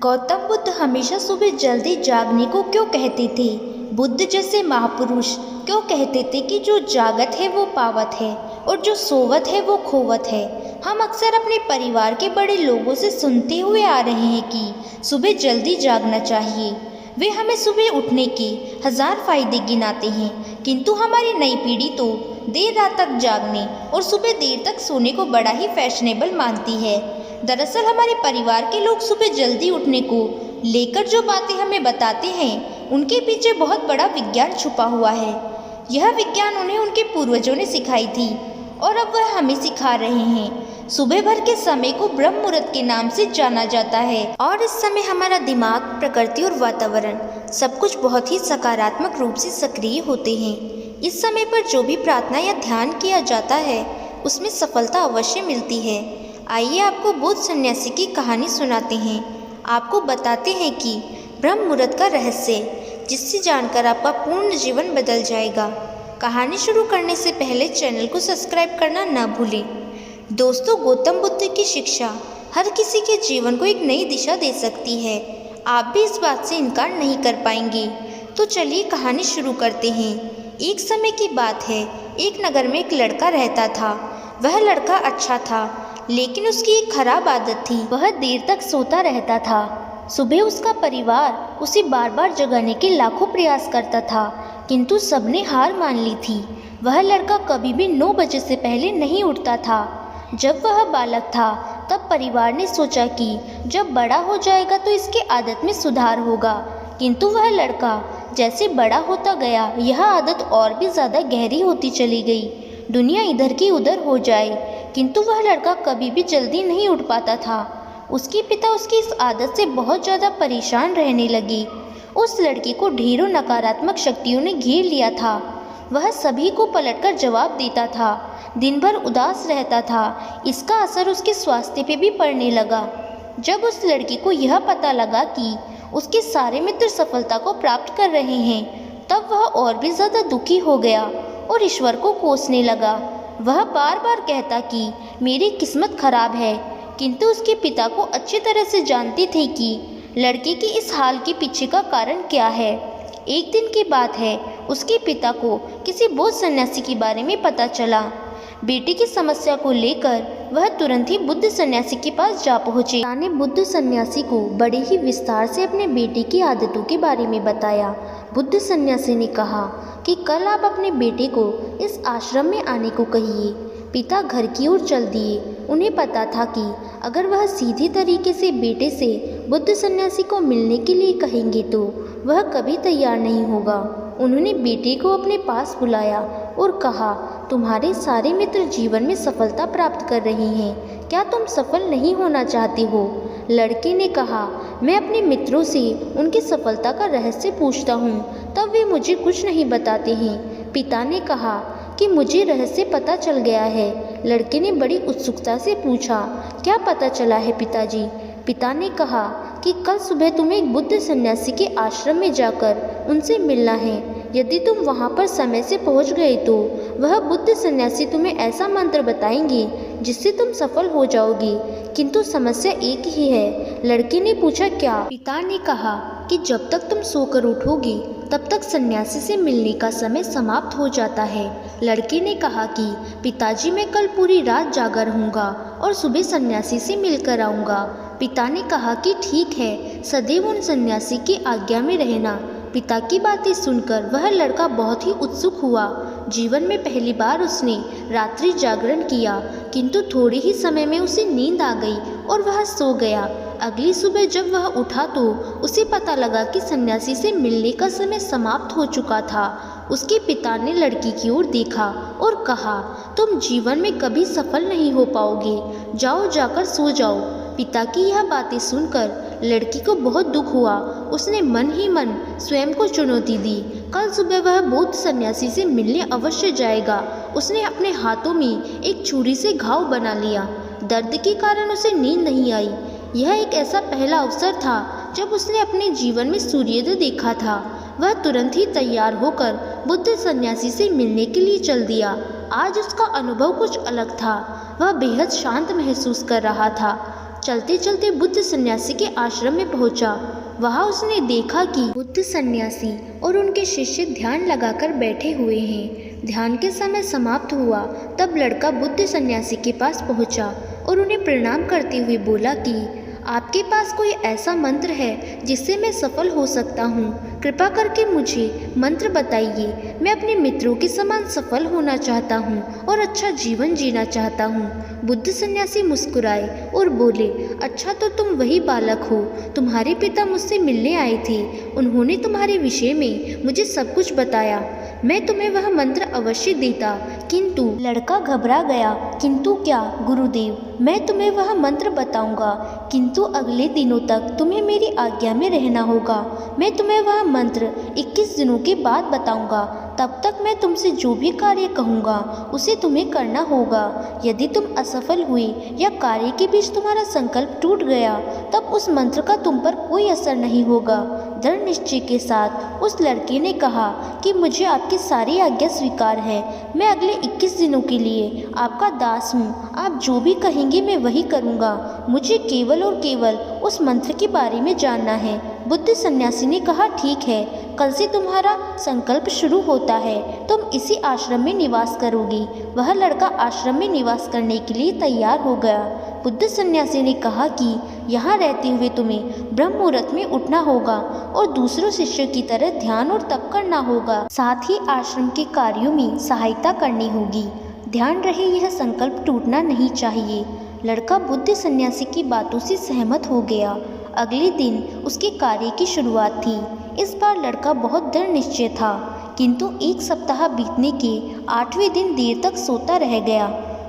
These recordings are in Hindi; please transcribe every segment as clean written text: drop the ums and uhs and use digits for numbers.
गौतम बुद्ध हमेशा सुबह जल्दी जागने को क्यों कहते थे? बुद्ध जैसे महापुरुष क्यों कहते थे कि जो जागत है वो पावत है और जो सोवत है वो खोवत है? हम अक्सर अपने परिवार के बड़े लोगों से सुनते हुए आ रहे हैं कि सुबह जल्दी जागना चाहिए। वे हमें सुबह उठने के हजार फायदे गिनाते हैं, किंतु हमारी नई पीढ़ी तो देर रात तक जागने और सुबह देर तक सोने को बड़ा ही फैशनेबल मानती है। दरअसल हमारे परिवार के लोग सुबह जल्दी उठने को लेकर जो बातें हमें बताते हैं, उनके पीछे बहुत बड़ा विज्ञान छुपा हुआ है। यह विज्ञान उन्हें उनके पूर्वजों ने सिखाई थी और अब वह हमें सिखा रहे हैं। सुबह भर के समय को ब्रह्म मुहूर्त के नाम से जाना जाता है और इस समय हमारा दिमाग, प्रकृति और वातावरण सब कुछ बहुत ही सकारात्मक रूप से सक्रिय होते हैं। इस समय पर जो भी प्रार्थना या ध्यान किया जाता है, उसमें सफलता अवश्य मिलती है। आइए आपको बुद्ध सन्यासी की कहानी सुनाते हैं। आपको बताते हैं कि ब्रह्म मुहूर्त का रहस्य, जिससे जानकर आपका पूर्ण जीवन बदल जाएगा। कहानी शुरू करने से पहले चैनल को सब्सक्राइब करना न भूलें। दोस्तों, गौतम बुद्ध की शिक्षा हर किसी के जीवन को एक नई दिशा दे सकती है। आप भी इस बात से इनकार नहीं कर पाएंगे। तो चलिए कहानी शुरू करते हैं। एक समय की बात है, एक नगर में एक लड़का रहता था। वह लड़का अच्छा था, लेकिन उसकी एक खराब आदत थी। वह देर तक सोता रहता था। सुबह उसका परिवार उसे बार बार जगाने के लाखों प्रयास करता था, किंतु सबने हार मान ली थी। वह लड़का कभी भी 9 बजे से पहले नहीं उठता था। जब वह बालक था, तब परिवार ने सोचा कि जब बड़ा हो जाएगा तो इसकी आदत में सुधार होगा, किंतु वह लड़का जैसे बड़ा होता गया, यह आदत और भी ज़्यादा गहरी होती चली गई। दुनिया इधर की उधर हो जाए, किंतु वह लड़का कभी भी जल्दी नहीं उठ पाता था। उसके पिता उसकी इस आदत से बहुत ज़्यादा परेशान रहने लगे। उस लड़के को ढेरों नकारात्मक शक्तियों ने घेर लिया था। वह सभी को पलटकर जवाब देता था, दिन भर उदास रहता था। इसका असर उसके स्वास्थ्य पे भी पड़ने लगा। जब उस लड़के को यह पता लगा कि उसके सारे मित्र सफलता को प्राप्त कर रहे हैं, तब वह और भी ज़्यादा दुखी हो गया और ईश्वर को कोसने लगा। वह बार बार कहता कि मेरी किस्मत खराब है, किंतु उसके पिता को अच्छी तरह से जानते थे कि लड़के के इस हाल के पीछे का कारण क्या है। एक दिन की बात है, उसके पिता को किसी बौद्ध सन्यासी के बारे में पता चला। बेटे की समस्या को लेकर वह तुरंत ही बुद्ध सन्यासी के पास जा पहुँचे। पिता ने बुद्ध सन्यासी को बड़े ही विस्तार से अपने बेटे की आदतों के बारे में बताया। बुद्ध सन्यासी ने कहा कि कल आप अपने बेटे को इस आश्रम में आने को कहिए। पिता घर की ओर चल दिए। उन्हें पता था कि अगर वह सीधे तरीके से बेटे से बुद्ध सन्यासी को मिलने के लिए कहेंगे तो वह कभी तैयार नहीं होगा। उन्होंने बेटे को अपने पास बुलाया और कहा, तुम्हारे सारे मित्र जीवन में सफलता प्राप्त कर रहे हैं, क्या तुम सफल नहीं होना चाहते हो? लड़के ने कहा, मैं अपने मित्रों से उनकी सफलता का रहस्य पूछता हूँ, तब वे मुझे कुछ नहीं बताते हैं। पिता ने कहा कि मुझे रहस्य पता चल गया है। लड़के ने बड़ी उत्सुकता से पूछा, क्या पता चला है पिताजी? पिता ने कहा कि कल सुबह तुम्हें एक बुद्ध सन्यासी के आश्रम में जाकर उनसे मिलना है। यदि तुम वहां पर समय से पहुंच गए तो वह बुद्ध सन्यासी तुम्हें ऐसा मंत्र बताएंगे जिससे तुम सफल हो जाओगे, किंतु समस्या एक ही है। लड़के ने पूछा, क्या? पिता ने कहा कि जब तक तुम सोकर उठोगे तब तक सन्यासी से मिलने का समय समाप्त हो जाता है। लड़के ने कहा कि पिताजी, मैं कल पूरी रात जागा रहूँगा और सुबह सन्यासी से मिलकर आऊँगा। पिता ने कहा कि ठीक है, सदैव उन सन्यासी की आज्ञा में रहना। पिता की बातें सुनकर वह लड़का बहुत ही उत्सुक हुआ। जीवन में पहली बार उसने रात्रि जागरण किया, किंतु थोड़े ही समय में उसे नींद आ गई और वह सो गया। अगली सुबह जब वह उठा तो उसे पता लगा कि सन्यासी से मिलने का समय समाप्त हो चुका था। उसके पिता ने लड़की की ओर देखा और कहा, तुम जीवन में कभी सफल नहीं हो पाओगे, जाओ जाकर सो जाओ। पिता की यह बातें सुनकर लड़की को बहुत दुख हुआ। उसने मन ही मन स्वयं को चुनौती दी, कल सुबह वह बौद्ध सन्यासी से मिलने अवश्य जाएगा। उसने अपने हाथों में एक छुरी से घाव बना लिया। दर्द के कारण उसे नींद नहीं आई। यह एक ऐसा पहला अवसर था जब उसने अपने जीवन में सूर्योदय देखा था। वह तुरंत ही तैयार होकर बुद्ध सन्यासी से मिलने के लिए चल दिया। आज उसका अनुभव कुछ अलग था। वह बेहद शांत महसूस कर रहा था। चलते चलते बुद्ध सन्यासी के आश्रम में पहुंचा। वहां उसने देखा कि बुद्ध सन्यासी और उनके शिष्य ध्यान लगाकर बैठे हुए हैं। ध्यान के समय समाप्त हुआ तब लड़का बुद्ध सन्यासी के पास पहुंचा और उन्हें प्रणाम करते हुए बोला कि आपके पास कोई ऐसा मंत्र है जिससे मैं सफल हो सकता हूँ? कृपा करके मुझे मंत्र बताइए। मैं अपने मित्रों के समान सफल होना चाहता हूँ और अच्छा जीवन जीना चाहता हूँ। बुद्ध सन्यासी मुस्कुराए और बोले, अच्छा तो तुम वही बालक हो। तुम्हारे पिता मुझसे मिलने आए थे। उन्होंने तुम्हारे विषय में मुझे सब कुछ बताया। मैं तुम्हें वह मंत्र अवश्य देता, किंतु लड़का घबरा गया। किंतु क्या गुरुदेव, मैं तुम्हें वह मंत्र बताऊंगा, किंतु अगले दिनों तक तुम्हें मेरी आज्ञा में रहना होगा। मैं तुम्हें वह मंत्र 21 दिनों के बाद बताऊंगा। तब तक मैं तुमसे जो भी कार्य कहूँगा उसे तुम्हें करना होगा। यदि तुम असफल हुए या कार्य के बीच तुम्हारा संकल्प टूट गया तब उस मंत्र का तुम पर कोई असर नहीं होगा। दृढ़ निश्चय के साथ उस लड़के ने कहा कि मुझे आपकी सारी आज्ञा स्वीकार है। मैं अगले 21 दिनों के लिए आपका दास हूँ। आप जो भी कहेंगे मैं वही करूँगा। मुझे केवल और केवल उस मंत्र के बारे में जानना है। बुद्ध सन्यासी ने कहा, ठीक है, कल से तुम्हारा संकल्प शुरू होता है। तुम इसी आश्रम में निवास करोगी। वह लड़का आश्रम में निवास करने के लिए तैयार हो गया। बुद्ध सन्यासी ने कहा कि यहाँ रहते हुए तुम्हें ब्रह्म मुहूर्त में उठना होगा और दूसरों शिष्यों की तरह ध्यान और तप करना होगा। साथ ही आश्रम के कार्यों में सहायता करनी होगी। ध्यान रहे, यह संकल्प टूटना नहीं चाहिए। लड़का बुद्ध सन्यासी की बातों से सहमत हो गया। अगले दिन उसके कार्य की शुरुआत थी। इस बार लड़का बहुत दृढ़ निश्चय था, किंतु एक सप्ताह बीतने के 8वें दिन देर तक सोता रह गया।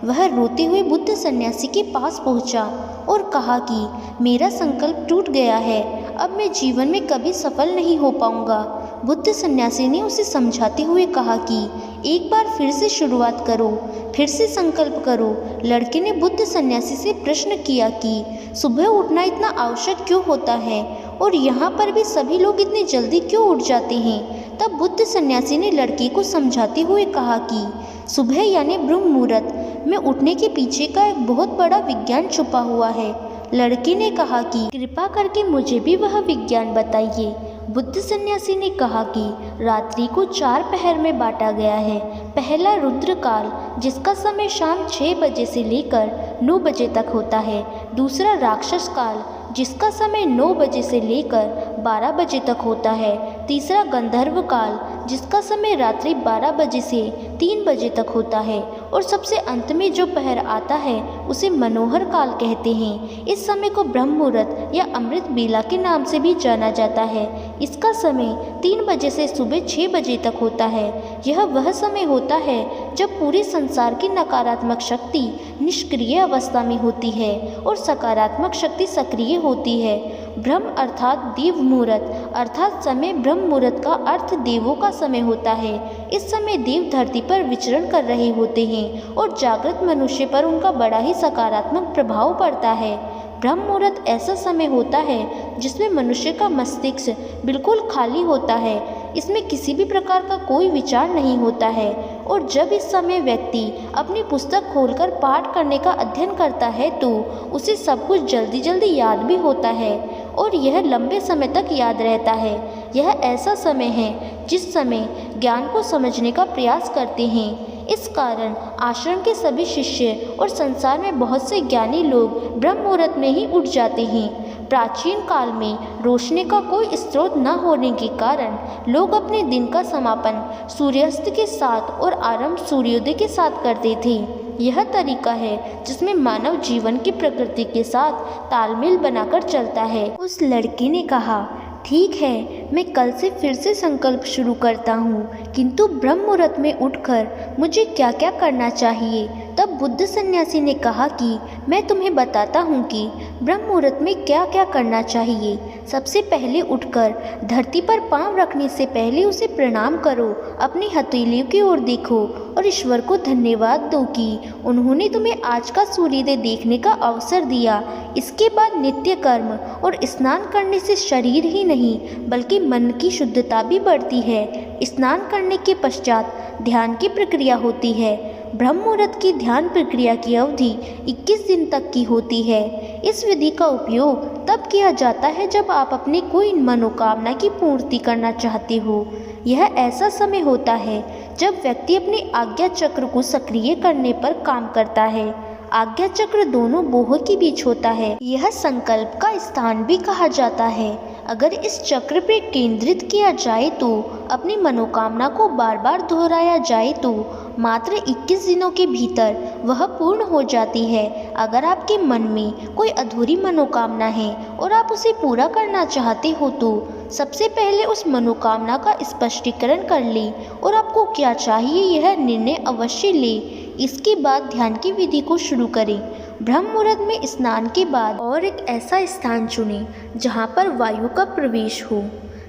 वह रोते हुए बुद्ध सन्यासी के पास पहुंचा और कहा कि मेरा संकल्प टूट गया है। अब मैं जीवन में कभी सफल नहीं हो पाऊंगा। बुद्ध सन्यासी ने उसे समझाते हुए कहा कि एक बार फिर से शुरुआत करो, फिर से संकल्प करो। लड़के ने बुद्ध सन्यासी से प्रश्न किया कि सुबह उठना इतना आवश्यक क्यों होता है और यहाँ पर भी सभी लोग इतने जल्दी क्यों उठ जाते हैं? तब बुद्ध सन्यासी ने लड़के को समझाते हुए कहा कि सुबह यानी ब्रह्म मुहूर्त में उठने के पीछे का एक बहुत बड़ा विज्ञान छुपा हुआ है। लड़के ने कहा कि कृपा करके मुझे भी वह विज्ञान बताइए। बुद्ध सन्यासी ने कहा कि रात्रि को 4 पहर में बांटा गया है। पहला रुद्र काल, जिसका समय शाम 6 बजे से लेकर 9 बजे तक होता है। दूसरा राक्षस काल, जिसका समय 9 बजे से लेकर 12 बजे तक होता है। तीसरा गंधर्व काल, जिसका समय रात्रि 12 बजे से 3 बजे तक होता है। और सबसे अंत में जो पहर आता है उसे मनोहर काल कहते हैं। इस समय को ब्रह्म मुहूर्त या अमृत बेला के नाम से भी जाना जाता है। इसका समय 3 बजे से सुबह 6 बजे तक होता है। यह वह समय होता है जब पूरे संसार की नकारात्मक शक्ति निष्क्रिय अवस्था में होती है और सकारात्मक शक्ति सक्रिय होती है। ब्रह्म अर्थात देव मुहूर्त अर्थात समय, ब्रह्म मुहूर्त का अर्थ देवों का समय होता है। इस समय देव धरती पर विचरण कर रहे होते हैं और जागृत मनुष्य पर उनका बड़ा ही सकारात्मक प्रभाव पड़ता है। ब्रह्म मुहूर्त ऐसा समय होता है जिसमें मनुष्य का मस्तिष्क बिल्कुल खाली होता है। इसमें किसी भी प्रकार का कोई विचार नहीं होता है और जब इस समय व्यक्ति अपनी पुस्तक खोलकर पाठ करने का अध्ययन करता है तो उसे सब कुछ जल्दी जल्दी याद भी होता है और यह लंबे समय तक याद रहता है। यह ऐसा समय है जिस समय ज्ञान को समझने का प्रयास करते हैं। इस कारण आश्रम के सभी शिष्य और संसार में बहुत से ज्ञानी लोग ब्रह्म मुहूर्त में ही उठ जाते हैं। प्राचीन काल में रोशनी का कोई स्रोत न होने के कारण लोग अपने दिन का समापन सूर्यास्त के साथ और आरंभ सूर्योदय के साथ करते थे। यह तरीका है जिसमें मानव जीवन की प्रकृति के साथ तालमेल बनाकर चलता है। उस लड़के ने कहा, ठीक है, मैं कल से फिर से संकल्प शुरू करता हूँ, किंतु ब्रह्म मुहूर्त में उठकर मुझे क्या क्या करना चाहिए? तब बुद्ध सन्यासी ने कहा कि मैं तुम्हें बताता हूँ कि ब्रह्म मुहूर्त में क्या क्या करना चाहिए। सबसे पहले उठकर धरती पर पांव रखने से पहले उसे प्रणाम करो, अपनी हथेलियों की ओर देखो और ईश्वर को धन्यवाद दो कि उन्होंने तुम्हें आज का सूर्योदय देखने का अवसर दिया। इसके बाद नित्य कर्म और स्नान करने से शरीर ही नहीं बल्कि मन की शुद्धता भी बढ़ती है। स्नान करने के पश्चात ध्यान की प्रक्रिया होती है। ब्रह्म मुहूर्त की ध्यान प्रक्रिया की अवधि 21 दिन तक की होती है। इस विधि का उपयोग तब किया जाता है जब आप अपनी कोई मनोकामना की पूर्ति करना चाहते हो। यह ऐसा समय होता है जब व्यक्ति अपने आज्ञा चक्र को सक्रिय करने पर काम करता है। आज्ञा चक्र दोनों बोह के बीच होता है। यह संकल्प का स्थान भी कहा जाता है। अगर इस चक्र पर केंद्रित किया जाए तो अपनी मनोकामना को बार बार दोहराया जाए तो मात्र 21 दिनों के भीतर वह पूर्ण हो जाती है। अगर आपके मन में कोई अधूरी मनोकामना है और आप उसे पूरा करना चाहते हो तो सबसे पहले उस मनोकामना का स्पष्टीकरण कर ले और आपको क्या चाहिए यह निर्णय अवश्य ले। इसके बाद ध्यान की विधि को शुरू करें। ब्रह्म मुहूर्त में स्नान के बाद और एक ऐसा स्थान चुनें जहां पर वायु का प्रवेश हो।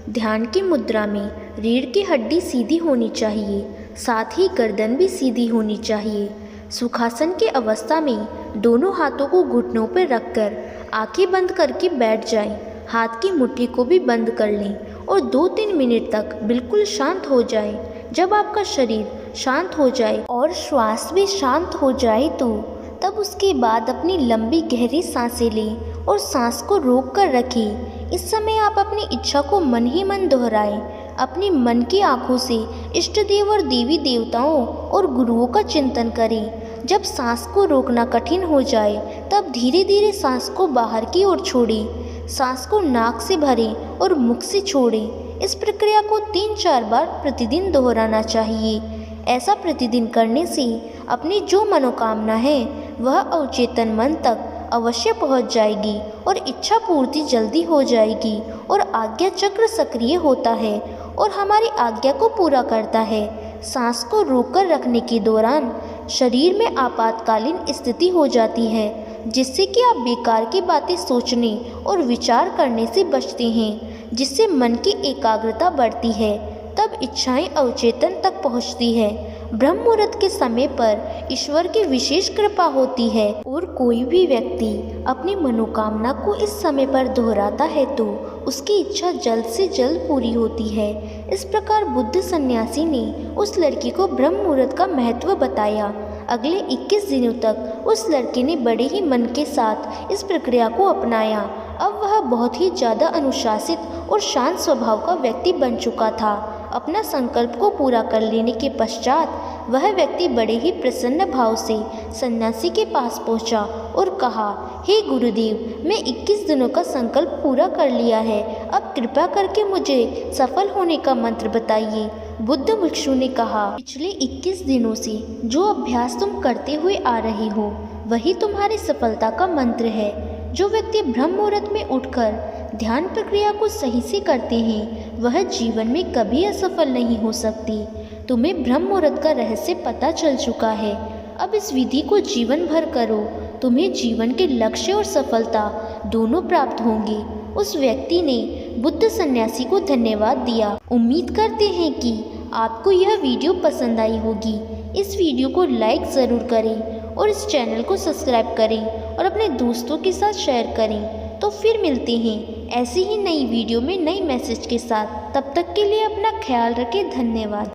ध्यान की मुद्रा में रीढ़ की हड्डी सीधी होनी चाहिए, साथ ही गर्दन भी सीधी होनी चाहिए। सुखासन की अवस्था में दोनों हाथों को घुटनों पर रखकर आंखें बंद करके बैठ जाएं। हाथ की मुट्ठी को भी बंद कर लें और 2-3 मिनट तक बिल्कुल शांत हो जाएं। जब आपका शरीर शांत हो जाए और श्वास भी शांत हो जाए तो तब उसके बाद अपनी लंबी गहरी सांसें लें और सांस को रोक कर रखें। इस समय आप अपनी इच्छा को मन ही मन दोहराएं। अपनी मन की आंखों से इष्ट देव और देवी देवताओं और गुरुओं का चिंतन करें। जब सांस को रोकना कठिन हो जाए तब धीरे धीरे सांस को बाहर की ओर छोड़ें। सांस को नाक से भरें और मुख से छोड़ें। इस प्रक्रिया को 3-4 बार प्रतिदिन दोहराना चाहिए। ऐसा प्रतिदिन करने से अपनी जो मनोकामना है वह अवचेतन मन तक अवश्य पहुंच जाएगी और इच्छा पूर्ति जल्दी हो जाएगी और आज्ञा चक्र सक्रिय होता है और हमारी आज्ञा को पूरा करता है। सांस को रोककर रखने के दौरान शरीर में आपातकालीन स्थिति हो जाती है जिससे कि आप बेकार की बातें सोचने और विचार करने से बचते हैं, जिससे मन की एकाग्रता बढ़ती है। तब इच्छाएं अवचेतन तक पहुंचती है। ब्रह्म मुहूर्त के समय पर ईश्वर की विशेष कृपा होती है और कोई भी व्यक्ति अपनी मनोकामना को इस समय पर दोहराता है तो उसकी इच्छा जल्द से जल्द पूरी होती है। इस प्रकार बुद्ध सन्यासी ने उस लड़की को ब्रह्म मुहूर्त का महत्व बताया। अगले 21 दिनों तक उस लड़के ने बड़े ही मन के साथ इस प्रक्रिया को अपनाया। अब वह बहुत ही ज़्यादा अनुशासित और शांत स्वभाव का व्यक्ति बन चुका था। अपना संकल्प को पूरा कर लेने के पश्चात वह व्यक्ति बड़े ही प्रसन्न भाव से सन्यासी के पास पहुंचा और कहा, हे गुरुदेव, मैं 21 दिनों का संकल्प पूरा कर लिया है। अब कृपा करके मुझे सफल होने का मंत्र बताइए। बुद्ध भिक्षु ने कहा, पिछले 21 दिनों से जो अभ्यास तुम करते हुए आ रहे हो वही तुम्हारी सफलता का मंत्र है। जो व्यक्ति ब्रह्म मुहूर्त में उठकर ध्यान प्रक्रिया को सही से करते हैं वह जीवन में कभी असफल नहीं हो सकती। तुम्हें ब्रह्म मुहूर्त का रहस्य पता चल चुका है। अब इस विधि को जीवन भर करो। तुम्हें जीवन के लक्ष्य और सफलता दोनों प्राप्त होंगे। उस व्यक्ति ने बुद्ध सन्यासी को धन्यवाद दिया। उम्मीद करते हैं कि आपको यह वीडियो पसंद आई होगी। इस वीडियो को लाइक ज़रूर करें और इस चैनल को सब्सक्राइब करें और अपने दोस्तों के साथ शेयर करें। तो फिर मिलते हैं ऐसी ही नई वीडियो में नई मैसेज के साथ। तब तक के लिए अपना ख्याल रखें। धन्यवाद।